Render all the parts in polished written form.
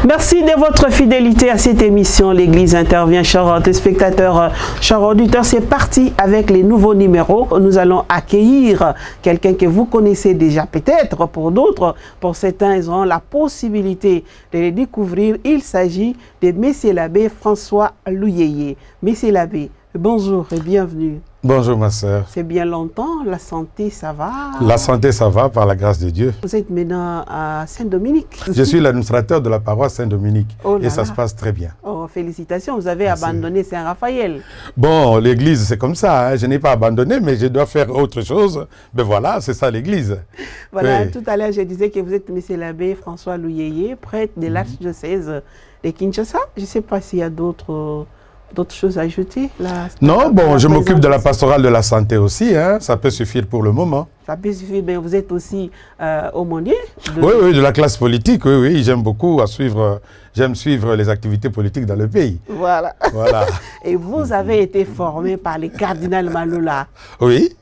Merci de votre fidélité à cette émission. L'Église intervient, chers téléspectateurs, chers auditeurs. C'est parti avec les nouveaux numéros. Nous allons accueillir quelqu'un que vous connaissez déjà peut-être, pour d'autres. Pour certains, ils auront la possibilité de les découvrir. Il s'agit de Monsieur l'abbé François Louyeye. Monsieur l'abbé, bonjour et bienvenue. Bonjour ma sœur. C'est bien longtemps, la santé ça va? La santé ça va par la grâce de Dieu. Vous êtes maintenant à Saint-Dominique. Je suis l'administrateur de la paroisse Saint-Dominique et ça se passe très bien. Oh, félicitations, vous avez abandonné Saint-Raphaël. Bon, l'église c'est comme ça, hein. Je n'ai pas abandonné mais je dois faire autre chose. Ben voilà, c'est ça l'église. Voilà, oui. Tout à l'heure je disais que vous êtes monsieur l'abbé François Louyeye, prêtre de l'archidiocèse de Kinshasa. Je ne sais pas s'il y a d'autres choses à ajouter là? Non, bon, je m'occupe de la pastorale de la santé aussi, hein. Ça peut suffire pour le moment. Ça peut suffire, mais vous êtes aussi aumônier Oui, de la classe politique, oui, j'aime beaucoup j'aime suivre les activités politiques dans le pays. Voilà. Voilà. Et vous avez été formé par le cardinal Maloula. Oui,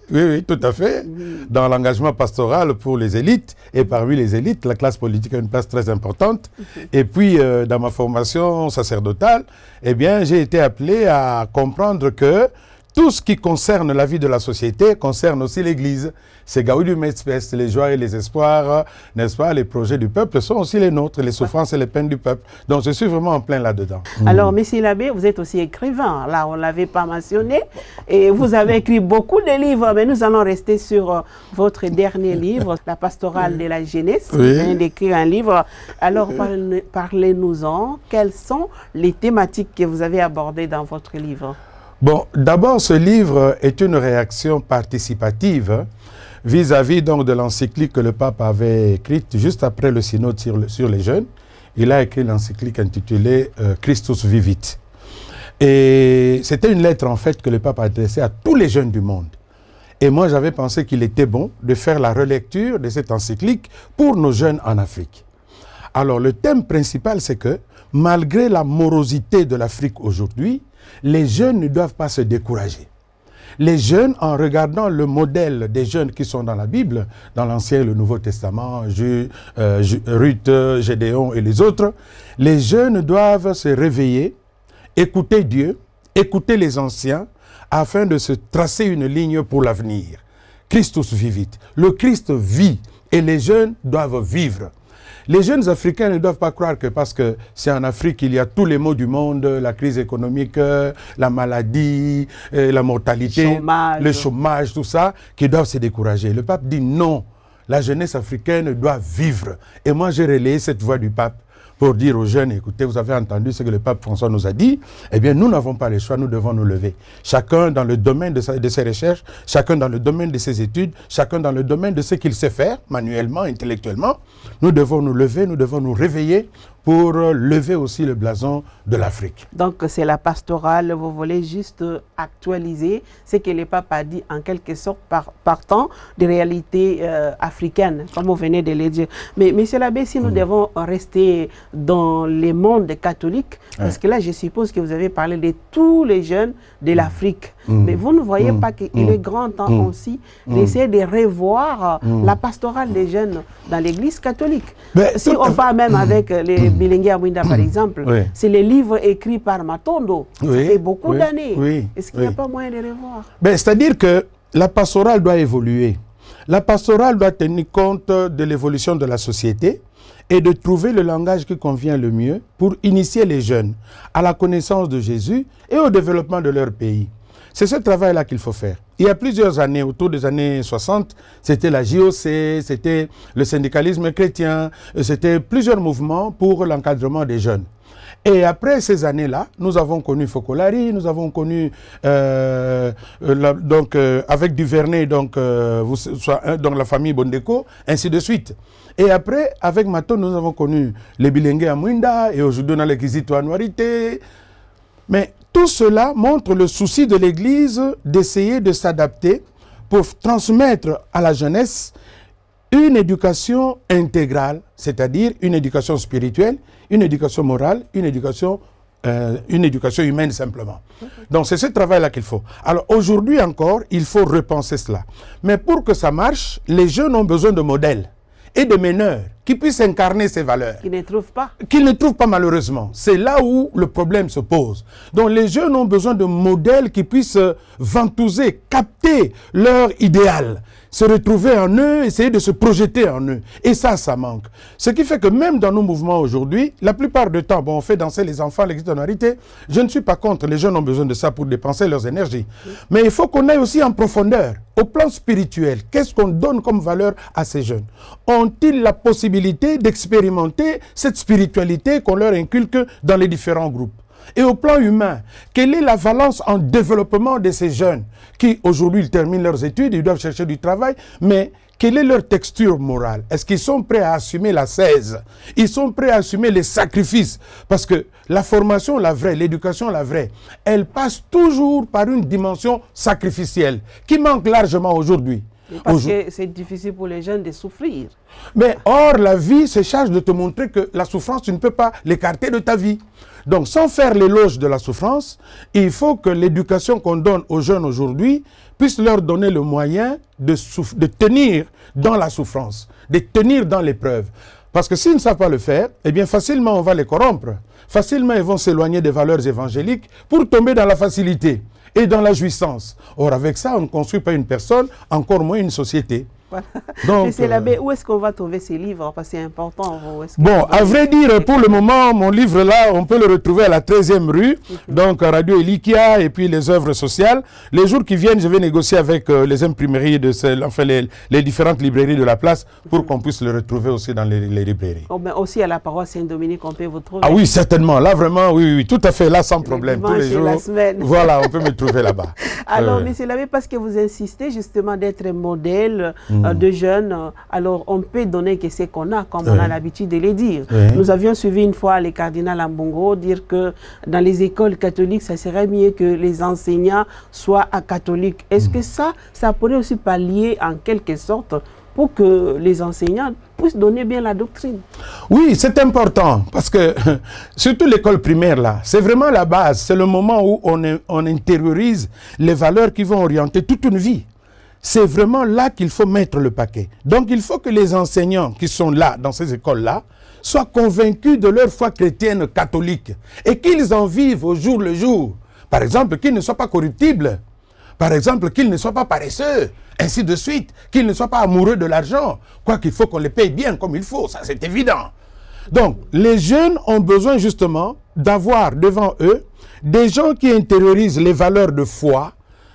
tout à fait. Dans l'engagement pastoral pour les élites, et parmi les élites, la classe politique a une place très importante. Et puis, dans ma formation sacerdotale, eh bien, j'ai été appelé à comprendre que tout ce qui concerne la vie de la société concerne aussi l'Église. C'est Gaudium et Spes, les joies et les espoirs, n'est-ce pas? Les projets du peuple sont aussi les nôtres, les souffrances et les peines du peuple. Donc je suis vraiment en plein là-dedans. Alors, monsieur l'abbé, vous êtes aussi écrivain. Là, on ne l'avait pas mentionné. Et vous avez écrit beaucoup de livres, mais nous allons rester sur votre dernier livre, La pastorale de la jeunesse. Vous venez d'écrire un livre. Alors, parlez-nous-en. Quelles sont les thématiques que vous avez abordées dans votre livre? Bon, d'abord, ce livre est une réaction participative vis-à-vis donc de l'encyclique que le pape avait écrite juste après le synode sur les jeunes. Il a écrit l'encyclique intitulée Christus Vivit. Et c'était une lettre en fait que le pape a adressée à tous les jeunes du monde. Et moi, j'avais pensé qu'il était bon de faire la relecture de cette encyclique pour nos jeunes en Afrique. Alors, le thème principal, c'est que malgré la morosité de l'Afrique aujourd'hui, les jeunes ne doivent pas se décourager. Les jeunes, en regardant le modèle des jeunes qui sont dans la Bible, dans l'Ancien et le Nouveau Testament, Ruth, Gédéon et les autres, les jeunes doivent se réveiller, écouter Dieu, écouter les anciens, afin de se tracer une ligne pour l'avenir. Christus vivit. Le Christ vit et les jeunes doivent vivre. Les jeunes Africains ne doivent pas croire que parce que c'est en Afrique qu'il y a tous les maux du monde, la crise économique, la maladie, la mortalité, le chômage, tout ça, qu'ils doivent se décourager. Le pape dit non, la jeunesse africaine doit vivre. Et moi j'ai relayé cette voix du pape pour dire aux jeunes, écoutez, vous avez entendu ce que le pape François nous a dit, eh bien nous n'avons pas le choix, nous devons nous lever. Chacun dans le domaine de ses recherches, chacun dans le domaine de ses études, chacun dans le domaine de ce qu'il sait faire, manuellement, intellectuellement, nous devons nous lever, nous devons nous réveiller pour lever aussi le blason de l'Afrique. Donc c'est la pastorale, vous voulez juste actualiser ce que le pape a dit en quelque sorte partant des réalités africaines, comme vous venez de le dire. Mais monsieur l'abbé, si nous devons rester dans les mondes catholiques, parce que là je suppose que vous avez parlé de tous les jeunes de l'Afrique, mais vous ne voyez pas qu'il est grand temps aussi d'essayer de revoir la pastorale des jeunes dans l'église catholique. Mais si on parle même avec les Bilingue Amwinda par exemple, c'est les livres écrits par Matondo, ça fait beaucoup d'années. Est-ce qu'il n'y a pas moyen de revoir? C'est-à-dire que la pastorale doit évoluer. La pastorale doit tenir compte de l'évolution de la société et de trouver le langage qui convient le mieux pour initier les jeunes à la connaissance de Jésus et au développement de leur pays. C'est ce travail-là qu'il faut faire. Il y a plusieurs années, autour des années 60, c'était la JOC, c'était le syndicalisme chrétien, c'était plusieurs mouvements pour l'encadrement des jeunes. Et après ces années-là, nous avons connu Focolari, nous avons connu, avec Duvernay, donc la famille Bondeko, ainsi de suite. Et après, avec Mato, nous avons connu les Bilingue Amwinda, et aujourd'hui on a l'équisito Anuarité. Mais tout cela montre le souci de l'Église d'essayer de s'adapter pour transmettre à la jeunesse une éducation intégrale, c'est-à-dire une éducation spirituelle, une éducation morale, une éducation humaine simplement. Donc c'est ce travail-là qu'il faut. Alors aujourd'hui encore, il faut repenser cela. Mais pour que ça marche, les jeunes ont besoin de modèles. et de meneurs qui puissent incarner ces valeurs. Qui ne trouvent pas. Qu'ils ne trouvent pas malheureusement. C'est là où le problème se pose. Donc les jeunes ont besoin de modèles qui puissent ventouser, capter leur idéal, se retrouver en eux, essayer de se projeter en eux. Et ça manque. Ce qui fait que même dans nos mouvements aujourd'hui, la plupart du temps, bon, on fait danser les enfants, l'externalité. Je ne suis pas contre, les jeunes ont besoin de ça pour dépenser leurs énergies. Mais il faut qu'on aille aussi en profondeur, au plan spirituel. Qu'est-ce qu'on donne comme valeur à ces jeunes? Ont-ils la possibilité d'expérimenter cette spiritualité qu'on leur inculque dans les différents groupes? Et au plan humain, quelle est la valence en développement de ces jeunes qui, aujourd'hui, ils terminent leurs études, ils doivent chercher du travail, mais quelle est leur texture morale? Est-ce qu'ils sont prêts à assumer la 16? Ils sont prêts à assumer les sacrifices? Parce que la formation, la vraie, l'éducation, la vraie, elle passe toujours par une dimension sacrificielle qui manque largement aujourd'hui. Parce que c'est difficile pour les jeunes de souffrir. Mais or, la vie se charge de te montrer que la souffrance, tu ne peux pas l'écarter de ta vie. Donc, sans faire l'éloge de la souffrance, il faut que l'éducation qu'on donne aux jeunes aujourd'hui puisse leur donner le moyen de tenir dans la souffrance, de tenir dans l'épreuve. Parce que s'ils ne savent pas le faire, eh bien facilement on va les corrompre. Facilement ils vont s'éloigner des valeurs évangéliques pour tomber dans la facilité et dans la jouissance. Or, avec ça, on ne construit pas une personne, encore moins une société. Voilà. Donc, Monsieur l'abbé, où est-ce qu'on va trouver ces livres? Parce que c'est important. Bon, à vrai dire, pour le moment, mon livre-là, on peut le retrouver à la 13e rue, donc à Radio Elikia et puis les œuvres sociales. Les jours qui viennent, je vais négocier avec les imprimeries, enfin les différentes librairies de la place pour qu'on puisse le retrouver aussi dans les librairies. Oh, ben aussi à la paroisse Saint-Dominique, on peut vous trouver. Ah oui, certainement. Là, vraiment, oui, tout à fait, là, sans problème. Tous les jours, la semaine. Voilà, on peut me trouver là-bas. Alors, monsieur l'abbé, parce que vous insistez justement d'être modèle de jeunes, alors on peut donner que ce qu'on a, comme on a l'habitude de le dire. Nous avions suivi une fois le cardinal Ambongo dire que dans les écoles catholiques, ça serait mieux que les enseignants soient catholiques. Est-ce que ça pourrait aussi pallier en quelque sorte pour que les enseignants puissent donner bien la doctrine? Oui, c'est important, parce que, surtout l'école primaire, là, c'est vraiment la base. C'est le moment où on intériorise les valeurs qui vont orienter toute une vie. C'est vraiment là qu'il faut mettre le paquet. Donc, il faut que les enseignants qui sont là, dans ces écoles-là, soient convaincus de leur foi chrétienne catholique et qu'ils en vivent au jour le jour. Par exemple, qu'ils ne soient pas corruptibles. Par exemple, qu'ils ne soient pas paresseux, ainsi de suite. Qu'ils ne soient pas amoureux de l'argent. Quoi qu'il faut qu'on les paye bien comme il faut, ça c'est évident. Donc, les jeunes ont besoin justement d'avoir devant eux des gens qui intériorisent les valeurs de foi,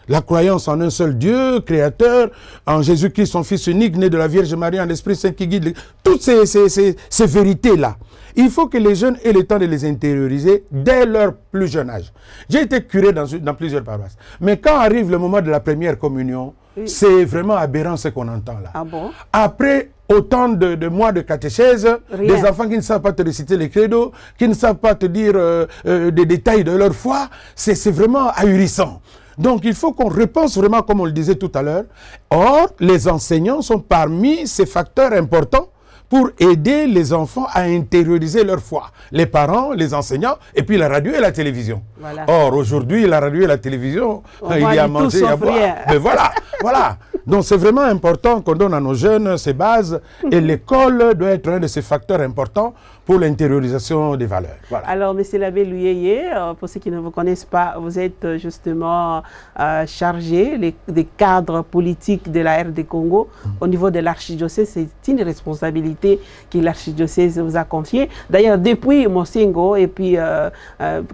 la croyance en un seul Dieu, créateur, en Jésus-Christ, son Fils unique, né de la Vierge Marie, en l'Esprit Saint qui guide, toutes ces vérités-là. Il faut que les jeunes aient le temps de les intérioriser dès leur plus jeune âge. J'ai été curé dans plusieurs paroisses. Mais quand arrive le moment de la première communion, c'est vraiment aberrant ce qu'on entend là. Ah bon? Après autant de mois de catéchèse, des enfants qui ne savent pas te réciter les credos, qui ne savent pas te dire des détails de leur foi, c'est vraiment ahurissant. Donc, il faut qu'on repense vraiment, comme on le disait tout à l'heure. Or, les enseignants sont parmi ces facteurs importants pour aider les enfants à intérioriser leur foi. Les parents, les enseignants, et puis la radio et la télévision. Voilà. Or, aujourd'hui, la radio et la télévision, il y a à manger, il y a à boire. Mais voilà, voilà. Donc, c'est vraiment important qu'on donne à nos jeunes ces bases. Et l'école doit être un de ces facteurs importants pour l'intériorisation des valeurs. Voilà. Alors, M. l'abbé Luyeye, pour ceux qui ne vous connaissent pas, vous êtes justement chargé des cadres politiques de la RD Congo au niveau de l'archidiocèse. C'est une responsabilité que l'archidiocèse vous a confiée. D'ailleurs, depuis Monsengo et puis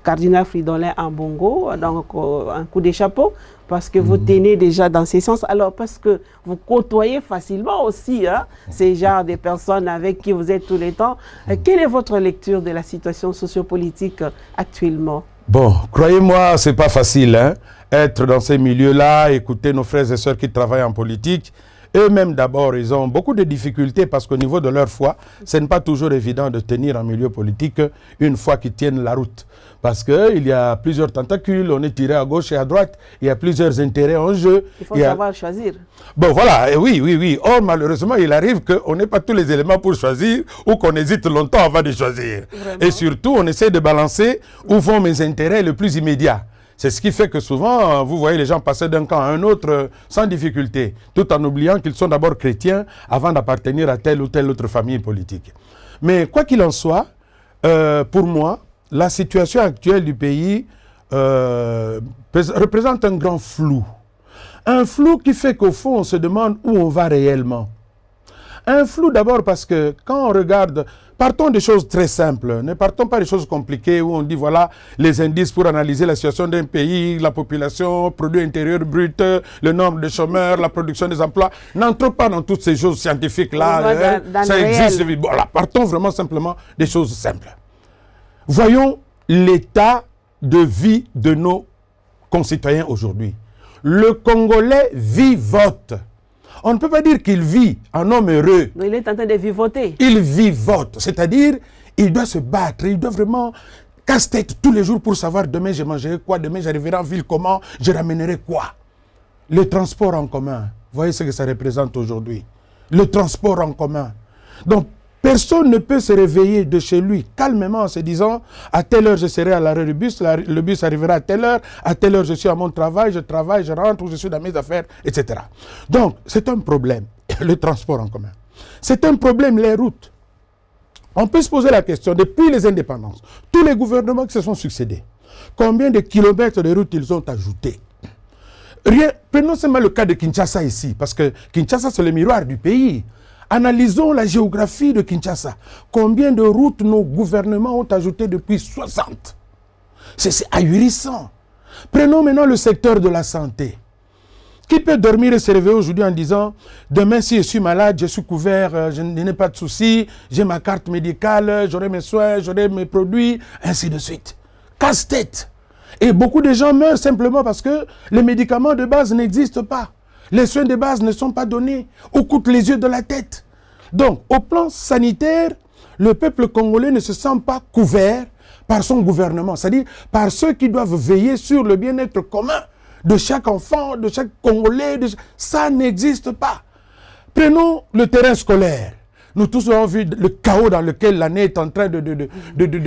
cardinal Fridolin Ambongo, donc un coup de chapeau, parce que vous tenez déjà dans ces sens. Alors, parce que vous côtoyez facilement aussi ces genres de personnes avec qui vous êtes tous les temps. Quelle est votre lecture de la situation sociopolitique actuellement? Bon, croyez-moi, c'est pas facile, hein? Être dans ces milieux-là, écouter nos frères et sœurs qui travaillent en politique. Eux-mêmes, d'abord, ils ont beaucoup de difficultés parce qu'au niveau de leur foi, ce n'est pas toujours évident de tenir en milieu politique une foi qui tienne la route. Parce qu'il y a plusieurs tentacules, on est tiré à gauche et à droite, il y a plusieurs intérêts en jeu. Il faut savoir choisir. Bon, voilà, oui. Or, malheureusement, il arrive qu'on n'ait pas tous les éléments pour choisir ou qu'on hésite longtemps avant de choisir. Vraiment. Et surtout, on essaie de balancer où vont mes intérêts les plus immédiats. C'est ce qui fait que souvent, vous voyez les gens passer d'un camp à un autre sans difficulté, tout en oubliant qu'ils sont d'abord chrétiens avant d'appartenir à telle ou telle autre famille politique. Mais quoi qu'il en soit, pour moi, la situation actuelle du pays représente un grand flou. Un flou qui fait qu'au fond, on se demande où on va réellement. Un flou d'abord parce que quand on regarde, partons des choses très simples, ne partons pas des choses compliquées où on dit voilà les indices pour analyser la situation d'un pays, la population, produit intérieur brut, le nombre de chômeurs, la production des emplois. N'entrons pas dans toutes ces choses scientifiques-là. Ça existe. Voilà, partons vraiment simplement des choses simples. Voyons l'état de vie de nos concitoyens aujourd'hui. Le Congolais vivote. On ne peut pas dire qu'il vit un homme heureux. Mais il est en train de vivoter. Il vivote, c'est-à-dire il doit se battre, il doit vraiment casse-tête tous les jours pour savoir demain je mangerai quoi, demain j'arriverai en ville comment, je ramènerai quoi. Le transport en commun, voyez ce que ça représente aujourd'hui. Le transport en commun. Donc, personne ne peut se réveiller de chez lui calmement en se disant à telle heure je serai à l'arrêt du bus, le bus arrivera à telle heure je suis à mon travail, je rentre ou je suis dans mes affaires, etc. Donc, c'est un problème, le transport en commun. C'est un problème, les routes. On peut se poser la question, depuis les indépendances, tous les gouvernements qui se sont succédés, combien de kilomètres de routes ils ont ajoutés? Rien, prenons seulement le cas de Kinshasa ici, parce que Kinshasa c'est le miroir du pays. Analysons la géographie de Kinshasa. Combien de routes nos gouvernements ont ajouté depuis 60? C'est ahurissant. Prenons maintenant le secteur de la santé. Qui peut dormir et se réveiller aujourd'hui en disant « Demain, si je suis malade, je suis couvert, je n'ai pas de soucis, j'ai ma carte médicale, j'aurai mes soins, j'aurai mes produits, ainsi de suite. » Casse-tête. Et beaucoup de gens meurent simplement parce que les médicaments de base n'existent pas. Les soins de base ne sont pas donnés. On coûte les yeux de la tête. Donc, au plan sanitaire, le peuple congolais ne se sent pas couvert par son gouvernement. C'est-à-dire par ceux qui doivent veiller sur le bien-être commun de chaque enfant, de chaque Congolais. Ça n'existe pas. Prenons le terrain scolaire. Nous tous avons vu le chaos dans lequel l'année est en train de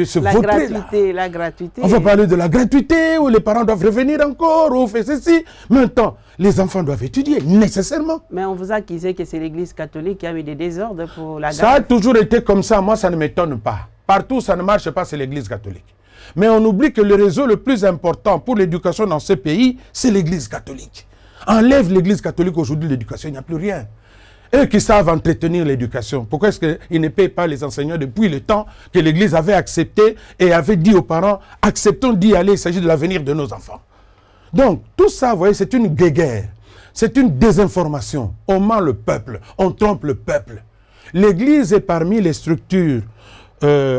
se vautrer. La gratuité. On va parler de la gratuité, où les parents doivent revenir encore, où on fait ceci. Maintenant, les enfants doivent étudier, nécessairement. Mais on vous a accusé que c'est l'Église catholique qui a mis des désordres pour la grâce. Ça a toujours été comme ça, moi ça ne m'étonne pas. Partout ça ne marche pas, c'est l'Église catholique. Mais on oublie que le réseau le plus important pour l'éducation dans ce pays, c'est l'Église catholique. Enlève l'Église catholique aujourd'hui, l'éducation, il n'y a plus rien. Eux qui savent entretenir l'éducation, pourquoi est-ce qu'ils ne payent pas les enseignants depuis le temps que l'Église avait accepté et avait dit aux parents, acceptons d'y aller, il s'agit de l'avenir de nos enfants. Donc, tout ça, vous voyez, c'est une guéguerre, c'est une désinformation. On ment le peuple, on trompe le peuple. L'Église est parmi les structures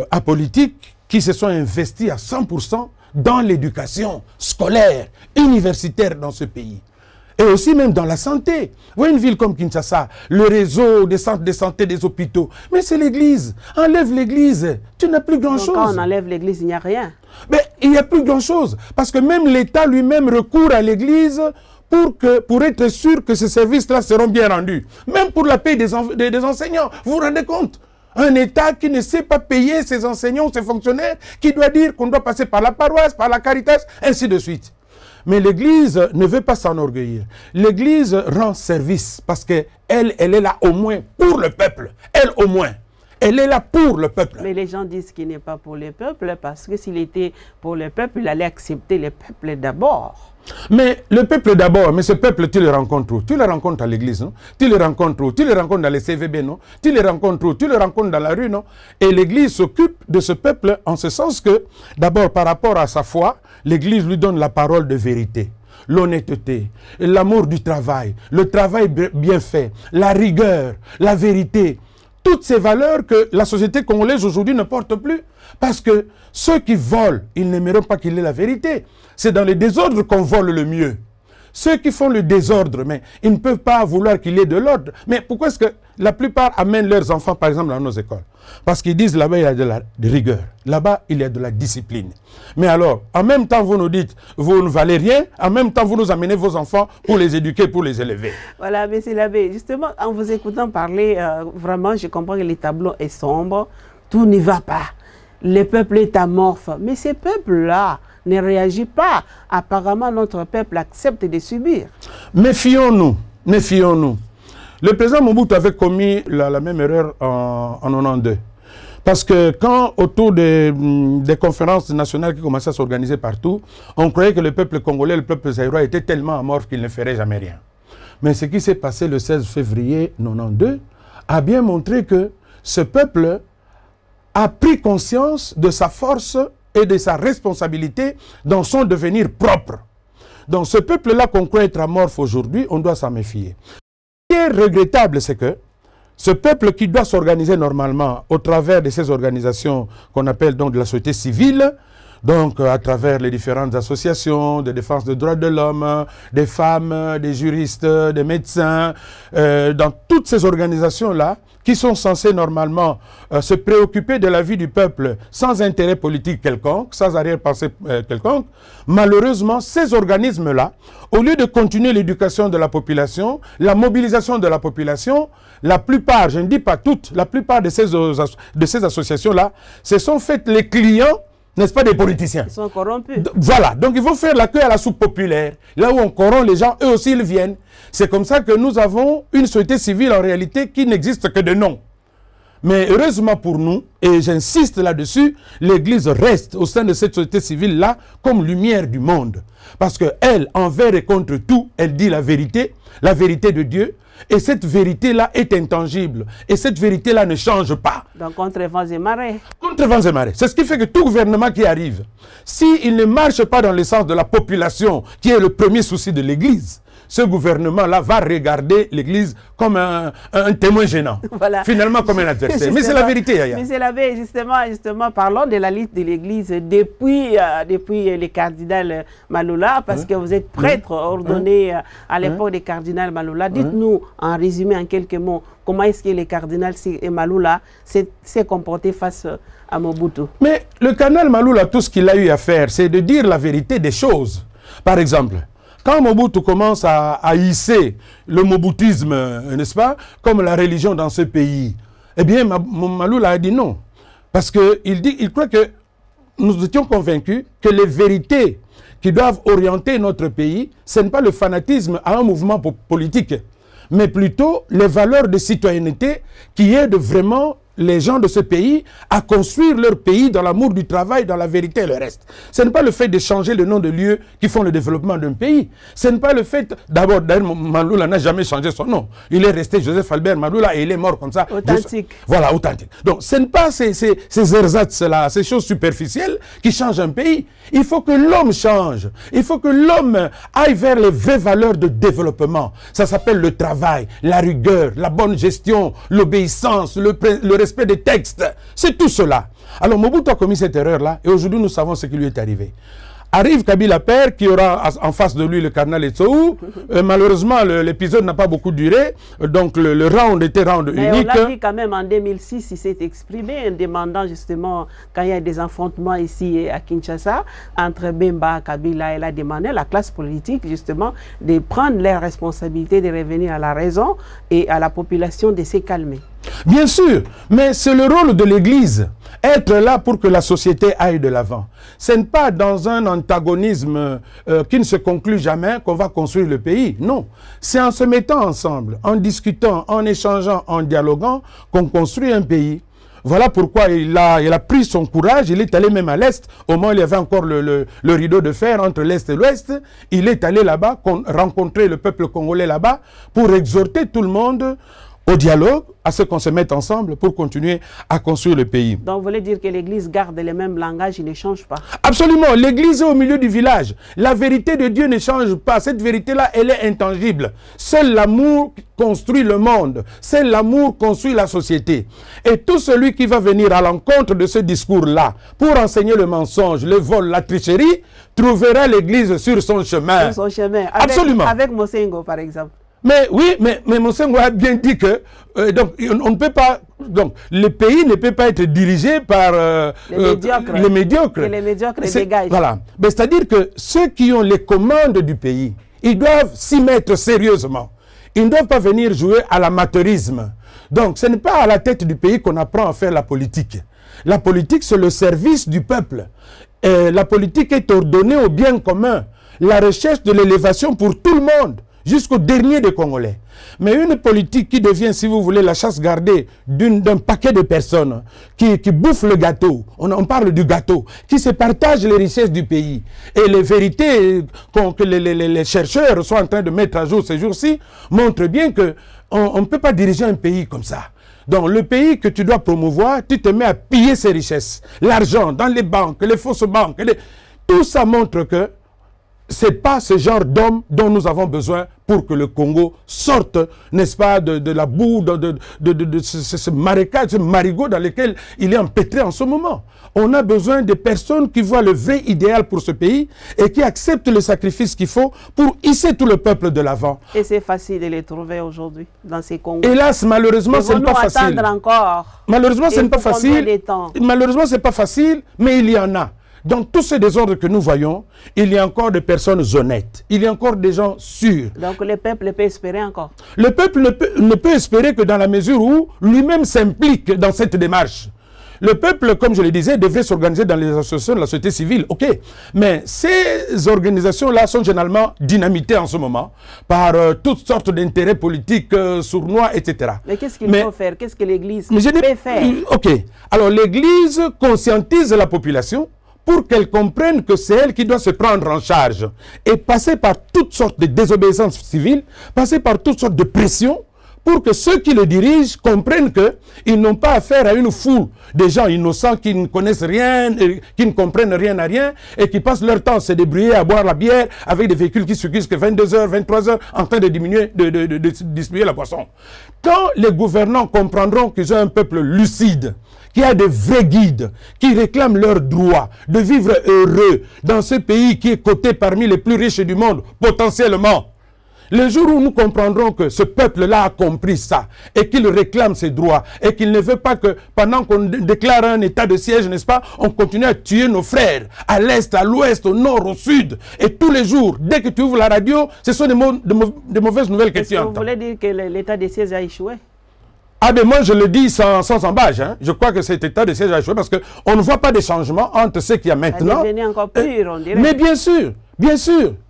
apolitiques qui se sont investies à 100% dans l'éducation scolaire, universitaire dans ce pays. Et aussi même dans la santé. Vous voyez une ville comme Kinshasa, le réseau des centres de santé, des hôpitaux. Mais c'est l'église. Enlève l'église. Tu n'as plus grand-chose. Quand on enlève l'église, il n'y a rien. Mais il n'y a plus grand-chose. Parce que même l'État lui-même recourt à l'église pour être sûr que ces services-là seront bien rendus. Même pour la paie des enseignants. Vous vous rendez compte? Un État qui ne sait pas payer ses enseignants, ses fonctionnaires, qui doit dire qu'on doit passer par la paroisse, par la Caritas, ainsi de suite. Mais l'Église ne veut pas s'enorgueillir. L'Église rend service parce qu'elle est là au moins pour le peuple. Elle au moins. Elle est là pour le peuple. Mais les gens disent qu'il n'est pas pour le peuple parce que s'il était pour le peuple, il allait accepter le peuple d'abord. Mais le peuple d'abord, mais ce peuple, tu le rencontres où? Tu le rencontres à l'église, non? Tu le rencontres où? Tu le rencontres dans les CVB, non? Tu le rencontres où? Tu le rencontres dans la rue, non? Et l'église s'occupe de ce peuple en ce sens que, d'abord, par rapport à sa foi, l'église lui donne la parole de vérité, l'honnêteté, l'amour du travail, le travail bien fait, la rigueur, la vérité. Toutes ces valeurs que la société congolaise aujourd'hui ne porte plus. Parce que ceux qui volent, ils n'aimeront pas qu'il ait la vérité. C'est dans le désordre qu'on vole le mieux. Ceux qui font le désordre, mais ils ne peuvent pas vouloir qu'il y ait de l'ordre. Mais pourquoi est-ce que la plupart amènent leurs enfants, par exemple, dans nos écoles? Parce qu'ils disent là-bas, il y a de la rigueur. Là-bas, il y a de la discipline. Mais alors, en même temps, vous nous dites, vous ne valez rien. En même temps, vous nous amenez vos enfants pour les éduquer, pour les élever. Voilà, monsieur l'abbé, justement, en vous écoutant parler, vraiment, je comprends que le tableau est sombre. Tout n'y va pas. Le peuple est amorphe. Mais ces peuples-là ne réagit pas. Apparemment, notre peuple accepte de subir. Méfions-nous, méfions-nous. Le président Mobutu avait commis la même erreur en 92. Parce que quand, autour des conférences nationales qui commençaient à s'organiser partout, on croyait que le peuple congolais, le peuple zaïrois était tellement amorphe qu'il ne ferait jamais rien. Mais ce qui s'est passé le 16 février 92 a bien montré que ce peuple a pris conscience de sa force et de sa responsabilité dans son devenir propre. Donc ce peuple-là qu'on croit être amorphe aujourd'hui, on doit s'en méfier. Ce qui est regrettable, c'est que ce peuple qui doit s'organiser normalement au travers de ces organisations qu'on appelle donc de la société civile, donc à travers les différentes associations de défense des droits de l'homme, des femmes, des juristes, des médecins, dans toutes ces organisations-là qui sont censées normalement se préoccuper de la vie du peuple sans intérêt politique quelconque, sans arrière-pensée quelconque, malheureusement, ces organismes-là, au lieu de continuer l'éducation de la population, la mobilisation de la population, la plupart, je ne dis pas toutes, la plupart de ces associations-là, se sont faites les clients, n'est-ce pas, des politiciens. Ils sont corrompus. Voilà, donc ils vont faire la queue à la soupe populaire. Là où on corrompt les gens, eux aussi ils viennent. C'est comme ça que nous avons une société civile en réalité qui n'existe que de nom. Mais heureusement pour nous, et j'insiste là-dessus, l'Église reste au sein de cette société civile-là comme lumière du monde. Parce qu'elle, envers et contre tout, elle dit la vérité de Dieu. Et cette vérité-là est intangible. Et cette vérité-là ne change pas. Donc contre vents et marées. Contre vents et marées. C'est ce qui fait que tout gouvernement qui arrive, s'il ne marche pas dans le sens de la population, qui est le premier souci de l'Église, ce gouvernement-là va regarder l'Église comme un témoin gênant. Voilà. Finalement comme un adversaire. Mais c'est la vérité, Yaya. Mais c'est la vérité. Justement, parlons de la liste de l'Église depuis les cardinals Maloula, parce que vous êtes prêtre ordonné à l'époque des cardinals Maloula. Dites-nous en résumé, en quelques mots, comment est-ce que les cardinals Maloula s'est comporté face à Mobutu? Mais le cardinal Maloula, tout ce qu'il a eu à faire, c'est de dire la vérité des choses. Par exemple, quand Mobutu commence à hisser le moboutisme, n'est-ce pas, comme la religion dans ce pays, eh bien, Maloula a dit non. Parce qu'il croit que nous étions convaincus que les vérités qui doivent orienter notre pays, ce n'est pas le fanatisme à un mouvement politique, mais plutôt les valeurs de citoyenneté qui aident vraiment les gens de ce pays à construire leur pays dans l'amour du travail, dans la vérité et le reste. Ce n'est pas le fait de changer le nom de lieux qui font le développement d'un pays. Ce n'est pas le fait... D'abord, Maloula n'a jamais changé son nom. Il est resté Joseph Albert Maloula et il est mort comme ça. Authentique. Voilà, authentique. Donc, ce n'est pas ces ersatz-là, ces choses superficielles qui changent un pays. Il faut que l'homme change. Il faut que l'homme aille vers les vraies valeurs de développement. Ça s'appelle le travail, la rigueur, la bonne gestion, l'obéissance, le respect des textes. C'est tout cela. Alors Mobutu a commis cette erreur-là et aujourd'hui nous savons ce qui lui est arrivé. Arrive Kabila Père qui aura en face de lui le cardinal Etsoou. Malheureusement, l'épisode n'a pas beaucoup duré. Donc le round était round unique. On l'a vu quand même en 2006, il s'est exprimé en demandant justement, quand il y a des affrontements ici à Kinshasa, entre Bemba, Kabila, il a demandé à la classe politique justement de prendre leurs responsabilités, de revenir à la raison et à la population de se calmer. Bien sûr, mais c'est le rôle de l'Église, être là pour que la société aille de l'avant. Ce n'est pas dans un antagonisme qui ne se conclut jamais qu'on va construire le pays. Non, c'est en se mettant ensemble, en discutant, en échangeant, en dialoguant qu'on construit un pays. Voilà pourquoi il a pris son courage, il est allé même à l'Est, au moment où il y avait encore le rideau de fer entre l'Est et l'Ouest. Il est allé là-bas, rencontrer le peuple congolais là-bas, pour exhorter tout le monde au dialogue, à ce qu'on se mette ensemble pour continuer à construire le pays. Donc, vous voulez dire que l'Église garde les mêmes langages, il ne change pas? Absolument. L'Église est au milieu du village. La vérité de Dieu ne change pas. Cette vérité-là, elle est intangible. Seul l'amour construit le monde. Seul l'amour construit la société. Et tout celui qui va venir à l'encontre de ce discours-là pour enseigner le mensonge, le vol, la tricherie, trouvera l'Église sur son chemin. Sur son chemin. Absolument. Avec Mosengo, par exemple. Mais oui, mais Mosengo a bien dit que donc, on ne peut pas, donc, le pays ne peut pas être dirigé par les médiocres. Et les médiocres dégagent. Voilà. C'est-à-dire que ceux qui ont les commandes du pays, ils doivent s'y mettre sérieusement. Ils ne doivent pas venir jouer à l'amateurisme. Donc, ce n'est pas à la tête du pays qu'on apprend à faire la politique. La politique, c'est le service du peuple. la politique est ordonnée au bien commun. La recherche de l'élévation pour tout le monde, jusqu'au dernier des Congolais. Mais une politique qui devient, si vous voulez, la chasse gardée d'un paquet de personnes qui bouffent le gâteau, on parle du gâteau, qui se partagent les richesses du pays. Et les vérités que les chercheurs sont en train de mettre à jour ces jours-ci montrent bien qu'on ne peut pas diriger un pays comme ça. Donc le pays que tu dois promouvoir, tu te mets à piller ses richesses. L'argent dans les banques, les fausses banques, tout ça montre que ce n'est pas ce genre d'homme dont nous avons besoin pour que le Congo sorte, n'est-ce pas, de la boue, de ce marécage, ce marigot dans lequel il est empêtré en ce moment. On a besoin de personnes qui voient le vrai idéal pour ce pays et qui acceptent le sacrifice qu'il faut pour hisser tout le peuple de l'avant. Et c'est facile de les trouver aujourd'hui dans ces Congos. Hélas, malheureusement, ce n'est pas facile. Encore. Malheureusement, ce n'est pas facile. Malheureusement, ce n'est pas facile, mais il y en a. Dans tous ces désordres que nous voyons, il y a encore des personnes honnêtes. Il y a encore des gens sûrs. Donc le peuple peut espérer encore. Le peuple ne peut espérer que dans la mesure où lui-même s'implique dans cette démarche. Le peuple, comme je le disais, devrait s'organiser dans les associations de la société civile, ok. Mais ces organisations-là sont généralement dynamitées en ce moment par toutes sortes d'intérêts politiques sournois, etc. Mais qu'est-ce qu'il faut faire? Qu'est-ce que l'Église peut faire? Ok. Alors l'Église conscientise la population pour qu'elle comprenne que c'est elle qui doit se prendre en charge et passer par toutes sortes de désobéissances civiles, passer par toutes sortes de pressions pour que ceux qui le dirigent comprennent qu'ils n'ont pas affaire à une foule de gens innocents qui ne connaissent rien, qui ne comprennent rien à rien et qui passent leur temps à se débrouiller, à boire la bière avec des véhicules qui circulent jusqu'à 22h, 23h en train de diminuer, de distribuer la boisson. Quand les gouvernants comprendront qu'ils ont un peuple lucide, qui a de vrais guides, qui réclament leur droit de vivre heureux dans ce pays qui est coté parmi les plus riches du monde, potentiellement. Le jour où nous comprendrons que ce peuple-là a compris ça et qu'il réclame ses droits et qu'il ne veut pas que pendant qu'on déclare un état de siège, n'est-ce pas, on continue à tuer nos frères à l'est, à l'ouest, au nord, au sud. Et tous les jours, dès que tu ouvres la radio, ce sont de mauvaises nouvelles que tu entends. Vous voulez dire que l'état de siège a échoué? Ah ben moi je le dis sans embâche, hein. Je crois que cet état de siège a échoué parce qu'on ne voit pas de changement entre ce qu'il y a maintenant. Ça devient encore pire, on dirait. Mais bien sûr,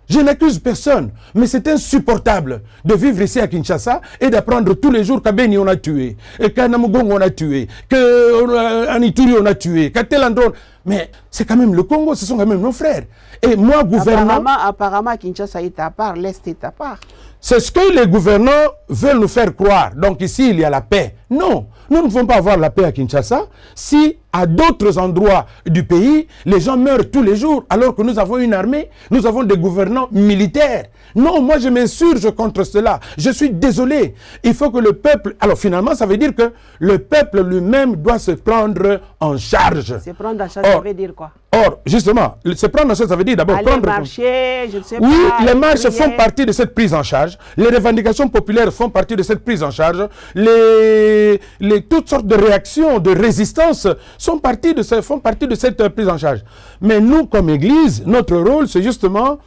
je n'accuse personne, mais c'est insupportable de vivre ici à Kinshasa et d'apprendre tous les jours qu'à Beni on a tué, qu'à Namugongo on a tué, qu'à Ituri on a tué, qu'à tel endroit. Mais c'est quand même le Congo, ce sont quand même nos frères. Et moi, gouvernement... Apparemment Kinshasa est à part, l'Est est à part. C'est ce que les gouvernants veulent nous faire croire. Donc ici, il y a la paix. Non, nous ne pouvons pas avoir la paix à Kinshasa si à d'autres endroits du pays, les gens meurent tous les jours alors que nous avons une armée, nous avons des gouvernants militaires. Non, moi je m'insurge contre cela. Je suis désolé. Il faut que le peuple... Alors finalement, ça veut dire que le peuple lui-même doit se prendre en charge. Se prendre en charge, ça veut dire quoi? Or, justement, se prendre en charge, ça veut dire d'abord prendre... marcher, je ne sais pas... Oui, les marches font partie de cette prise en charge. Les revendications populaires font partie de cette prise en charge. Toutes sortes de réactions, de résistance font partie de cette prise en charge. Mais nous, comme Église, notre rôle, c'est justement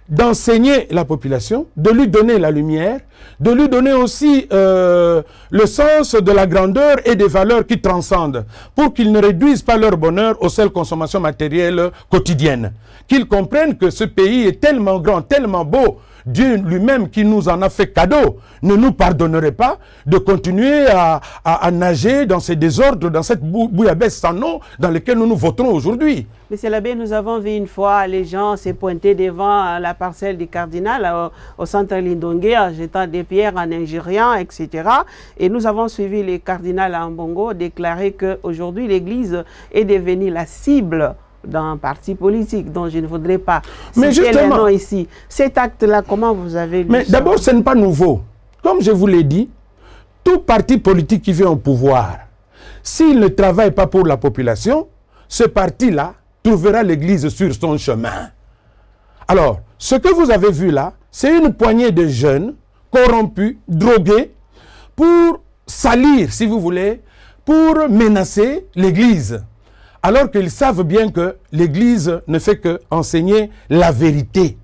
d'enseigner la population, de lui donner la lumière, de lui donner aussi le sens de la grandeur et des valeurs qui transcendent, pour qu'ils ne réduisent pas leur bonheur aux seules consommations matérielles quotidiennes. Qu'ils comprennent que ce pays est tellement grand, tellement beau, Dieu lui-même qui nous en a fait cadeau ne nous pardonnerait pas de continuer à nager dans ces désordres, dans cette bouillabaisse sans nom dans laquelle nous nous voterons aujourd'hui. Monsieur l'abbé, nous avons vu une fois les gens se pointer devant la parcelle du cardinal au centre Lindongue en jetant des pierres, en injuriant, etc. Et nous avons suivi le cardinal Ambongo déclarer qu'aujourd'hui l'Église est devenue la cible d'un parti politique dont je ne voudrais pas citer le nom ici. Cet acte-là, comment vous avez lu? Mais d'abord, ce n'est pas nouveau. Comme je vous l'ai dit, tout parti politique qui vient au pouvoir, s'il ne travaille pas pour la population, ce parti-là trouvera l'Église sur son chemin. Alors, ce que vous avez vu là, c'est une poignée de jeunes corrompus, drogués, pour salir, si vous voulez, pour menacer l'Église. Alors qu'ils savent bien que l'Église ne fait qu'enseigner la vérité.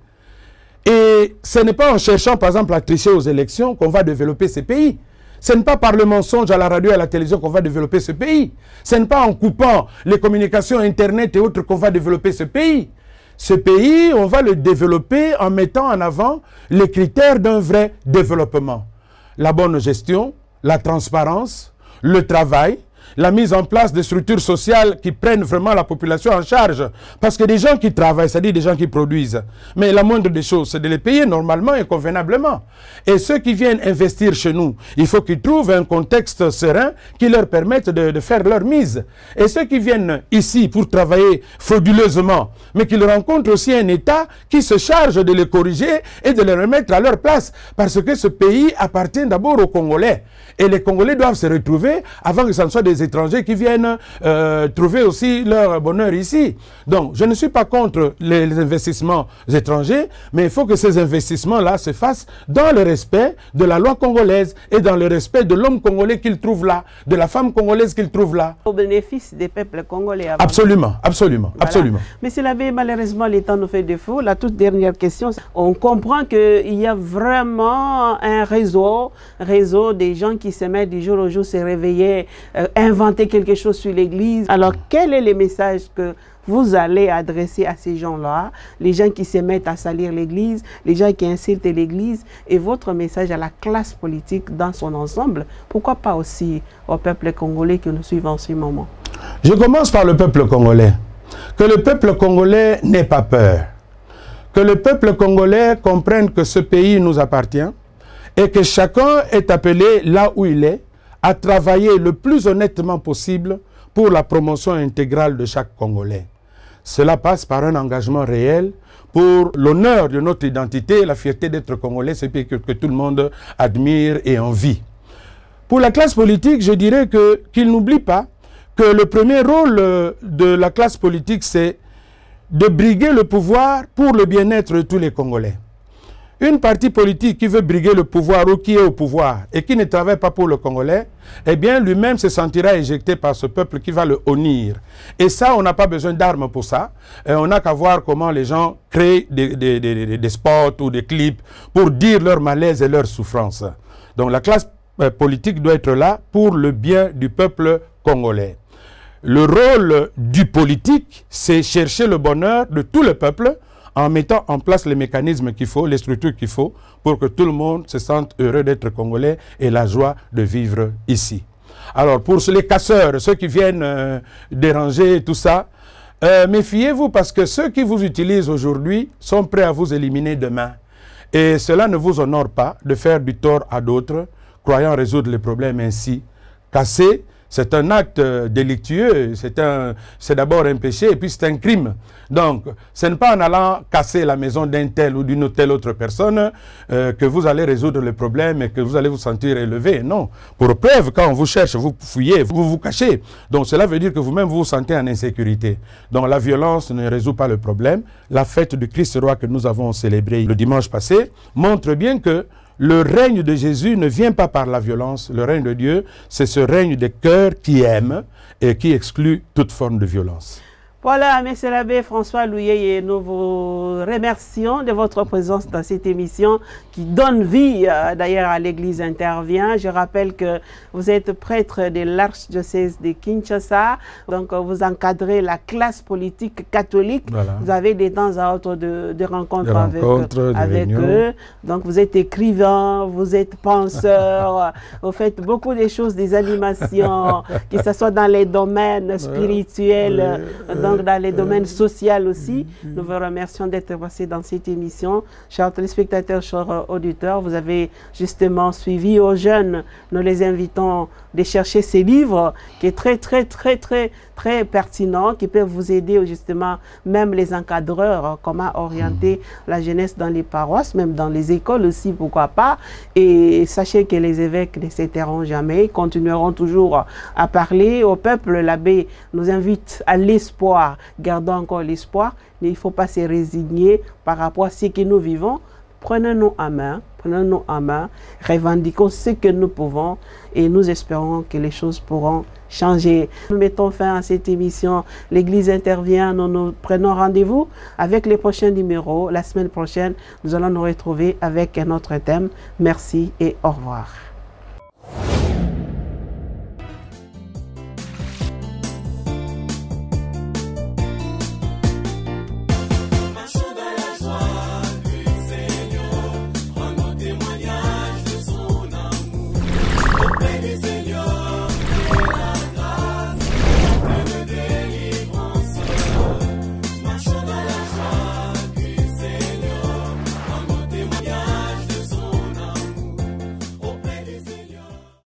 Et ce n'est pas en cherchant, par exemple, à tricher aux élections qu'on va développer ces pays. Ce n'est pas par le mensonge à la radio et à la télévision qu'on va développer ce pays. Ce n'est pas en coupant les communications Internet et autres qu'on va développer ce pays. Ce pays, on va le développer en mettant en avant les critères d'un vrai développement. La bonne gestion, la transparence, le travail, la mise en place de structures sociales qui prennent vraiment la population en charge. Parce que des gens qui travaillent, c'est-à-dire des gens qui produisent. Mais la moindre des choses, c'est de les payer normalement et convenablement. Et ceux qui viennent investir chez nous, il faut qu'ils trouvent un contexte serein qui leur permette de faire leur mise. Et ceux qui viennent ici pour travailler frauduleusement, mais qu'ils rencontrent aussi un État qui se charge de les corriger et de les remettre à leur place. Parce que ce pays appartient d'abord aux Congolais. Et les Congolais doivent se retrouver avant que ce ne soit des étrangers qui viennent trouver aussi leur bonheur ici. Donc, je ne suis pas contre les investissements étrangers, mais il faut que ces investissements-là se fassent dans le respect de la loi congolaise et dans le respect de l'homme congolais qu'il trouve là, de la femme congolaise qu'il trouve là. Au bénéfice des peuples congolais. Avant. Absolument, absolument, voilà. Absolument. Mais s'il avait malheureusement le temps nous fait défaut, la toute dernière question, on comprend qu'il y a vraiment un réseau des gens qui se mettent du jour au jour, se réveiller, inventer quelque chose sur l'Église. Alors, quel est le message que vous allez adresser à ces gens-là, les gens qui se mettent à salir l'Église, les gens qui insultent l'Église, et votre message à la classe politique dans son ensemble, pourquoi pas aussi au peuple congolais qui nous suit en ce moment? Je commence par le peuple congolais. Que le peuple congolais n'ait pas peur. Que le peuple congolais comprenne que ce pays nous appartient et que chacun est appelé là où il est à travailler le plus honnêtement possible pour la promotion intégrale de chaque Congolais. Cela passe par un engagement réel pour l'honneur de notre identité, la fierté d'être Congolais, c'est ce que tout le monde admire et envie. Pour la classe politique, je dirais qu'il n'oublie pas que le premier rôle de la classe politique, c'est de briguer le pouvoir pour le bien-être de tous les Congolais. Une partie politique qui veut briguer le pouvoir ou qui est au pouvoir et qui ne travaille pas pour le Congolais, eh bien lui-même se sentira éjecté par ce peuple qui va le honnir. Et ça, on n'a pas besoin d'armes pour ça. On n'a qu'à voir comment les gens créent des spots ou des clips pour dire leur malaise et leur souffrance. Donc la classe politique doit être là pour le bien du peuple congolais. Le rôle du politique, c'est chercher le bonheur de tout le peuple en mettant en place les mécanismes qu'il faut, les structures qu'il faut, pour que tout le monde se sente heureux d'être congolais et la joie de vivre ici. Alors, pour les casseurs, ceux qui viennent déranger tout ça, méfiez-vous parce que ceux qui vous utilisent aujourd'hui sont prêts à vous éliminer demain. Et cela ne vous honore pas de faire du tort à d'autres, croyant résoudre les problèmes ainsi. Casser, c'est un acte délictueux, c'est d'abord un péché et puis c'est un crime. Donc, ce n'est pas en allant casser la maison d'un tel ou d'une telle autre personne que vous allez résoudre le problème et que vous allez vous sentir élevé. Non. Pour preuve, quand on vous cherche, vous fouillez, vous vous cachez. Donc, cela veut dire que vous-même vous vous sentez en insécurité. Donc, la violence ne résout pas le problème. La fête du Christ roi que nous avons célébrée le dimanche passé montre bien que le règne de Jésus ne vient pas par la violence. Le règne de Dieu, c'est ce règne des cœurs qui aiment et qui exclut toute forme de violence. Voilà, Monsieur l'abbé François Louyeye, nous vous remercions de votre présence dans cette émission qui donne vie d'ailleurs à l'Église intervient. Je rappelle que vous êtes prêtre de l'archidiocèse de Kinshasa, donc vous encadrez la classe politique catholique. Voilà. Vous avez de temps à autre de rencontres avec eux. Donc vous êtes écrivain, vous êtes penseur, vous faites beaucoup de choses, des animations, que ce soit dans les domaines spirituels, donc dans les domaines sociaux aussi. Nous vous remercions d'être passé dans cette émission. Chers téléspectateurs, chers auditeurs, vous avez justement suivi aux jeunes. Nous les invitons de chercher ces livres qui est très pertinent, qui peuvent vous aider justement, même les encadreurs, comment orienter la jeunesse dans les paroisses, même dans les écoles aussi, pourquoi pas. Et sachez que les évêques ne s'éteindront jamais, ils continueront toujours à parler au peuple. L'abbé nous invite à l'espoir. Gardons encore l'espoir, mais il ne faut pas se résigner par rapport à ce que nous vivons. Prenons-nous en main, revendiquons ce que nous pouvons et nous espérons que les choses pourront changer. Nous mettons fin à cette émission. L'Église intervient, nous prenons rendez-vous avec les prochains numéros. La semaine prochaine, nous allons nous retrouver avec un autre thème. Merci et au revoir.